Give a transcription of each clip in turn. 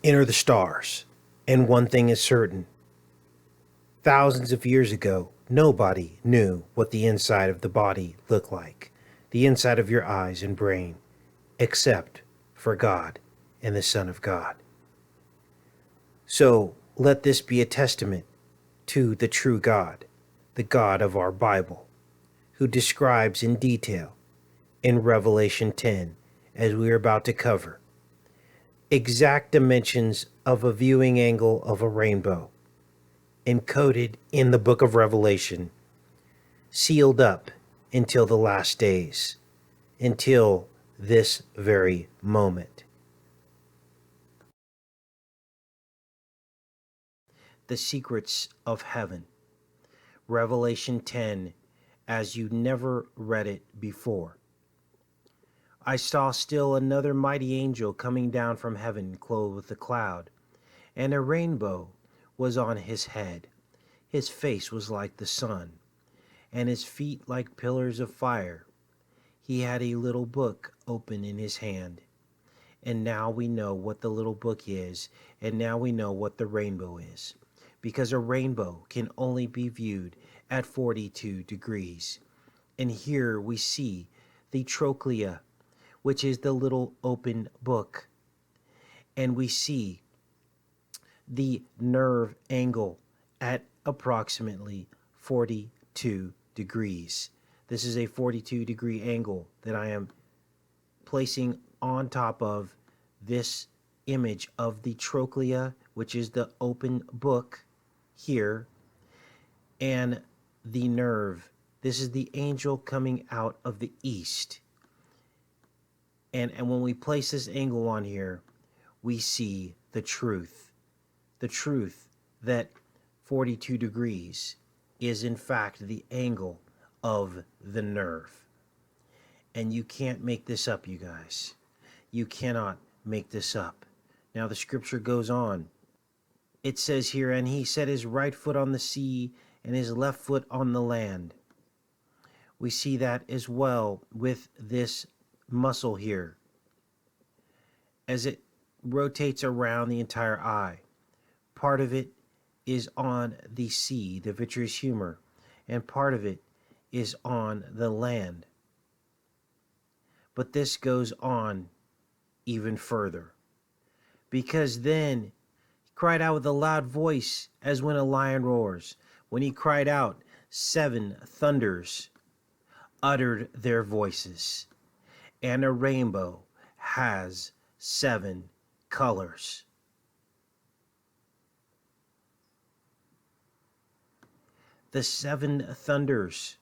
enter the stars. And one thing is certain: thousands of years ago, nobody knew what the inside of the body looked like, the inside of your eyes and brain, except for God and the Son of God. So let this be a testament to the true God, the God of our Bible, who describes in detail in Revelation 10, as we are about to cover, exact dimensions of a viewing angle of a rainbow, encoded in the book of Revelation, sealed up until the last days, until this very moment. The secrets of heaven. Revelation 10, as you never read it before. I saw still another mighty angel coming down from heaven, clothed with a cloud, and a rainbow was on his head. His face was like the sun, and his feet like pillars of fire. He had a little book open in his hand. And now we know what the little book is, and now we know what the rainbow is. Because a rainbow can only be viewed at 42 degrees. And here we see the trochlea, which is the little open book. And we see the nerve angle at approximately 42 degrees. This is a 42-degree angle that I am placing on top of this image of the trochlea, which is the open book here, and the nerve. This is the angel coming out of the east. And when we place this angle on here, we see the truth. The truth that 42 degrees is in fact the angle of the nerve. And you can't make this up, you guys. You cannot make this up. Now the scripture goes on. It says here, and he set his right foot on the sea and his left foot on the land. We see that as well with this muscle here, as it rotates around the entire eye. Part of it is on the sea, the vitreous humor, and part of it is on the land. But this goes on even further, because then he cried out with a loud voice as when a lion roars. When he cried out, 7 thunders uttered their voices, and a rainbow has 7 colors. The 7 thunders.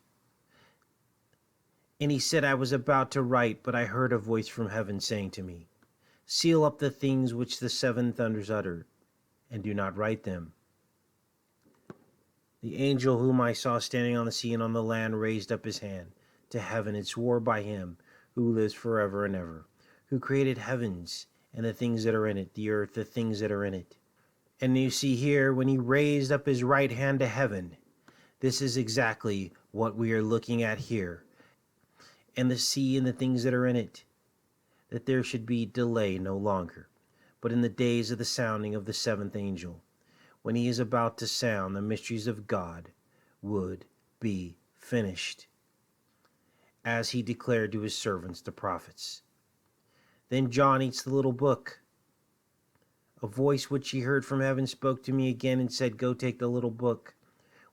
And he said, I was about to write, but I heard a voice from heaven saying to me, seal up the things which the 7 thunders uttered, and do not write them. The angel whom I saw standing on the sea and on the land raised up his hand to heaven and swore by him who lives forever and ever, who created heavens and the things that are in it, the earth, the things that are in it. And you see here, when he raised up his right hand to heaven, this is exactly what we are looking at here. And the sea and the things that are in it, that there should be delay no longer, but in the days of the sounding of the 7th angel, when he is about to sound, the mysteries of God would be finished, as he declared to his servants, the prophets. Then John eats the little book. A voice which he heard from heaven spoke to me again and said, go take the little book,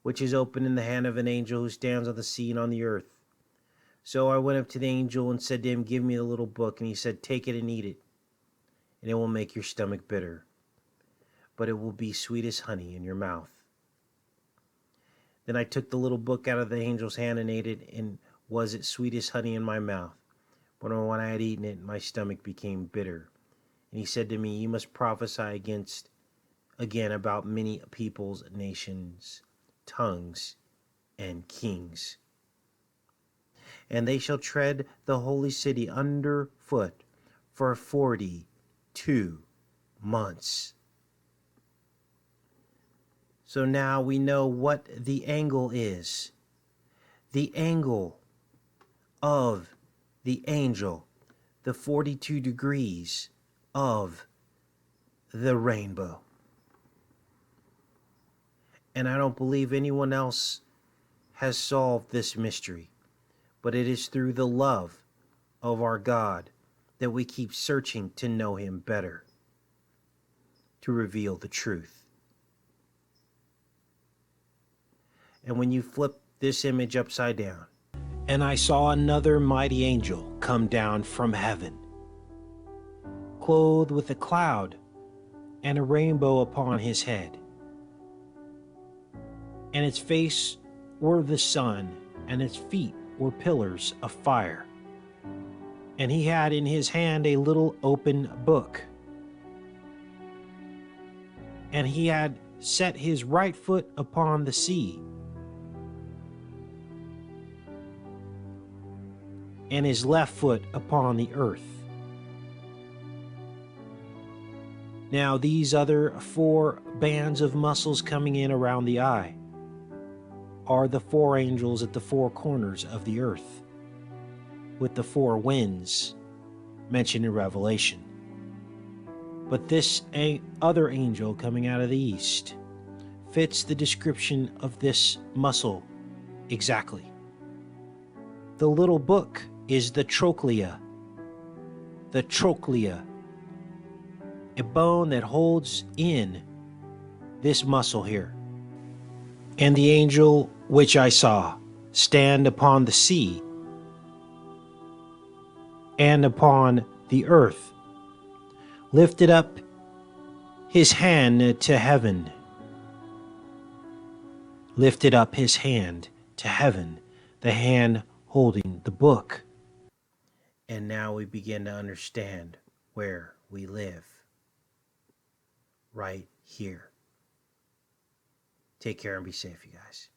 which is open in the hand of an angel who stands on the sea and on the earth. So I went up to the angel and said to him, give me the little book. And he said, take it and eat it, and it will make your stomach bitter, but it will be sweet as honey in your mouth. Then I took the little book out of the angel's hand and ate it, and was it sweet as honey in my mouth. But when I had eaten it, my stomach became bitter. And he said to me, you must prophesy again about many peoples, nations, tongues, and kings. And they shall tread the holy city underfoot for 42 months. So now we know what the angle is. The angle of the angel, the 42 degrees of the rainbow. And I don't believe anyone else has solved this mystery, but it is through the love of our God that we keep searching to know him better, to reveal the truth. And when you flip this image upside down, and I saw another mighty angel come down from heaven, clothed with a cloud and a rainbow upon his head. And its face were the sun, and its feet were pillars of fire. And he had in his hand a little open book. And he had set his right foot upon the sea, and his left foot upon the earth. Now these other 4 bands of muscles coming in around the eye are the 4 angels at the 4 corners of the earth, with the 4 winds mentioned in Revelation. But this other angel coming out of the east fits the description of this muscle exactly. The little book is the trochlea. The trochlea, a bone that holds in this muscle here. And the angel which I saw stand upon the sea and upon the earth lifted up his hand to heaven. Lifted up his hand to heaven, the hand holding the book. And now we begin to understand where we live. Right here. Take care and be safe, you guys.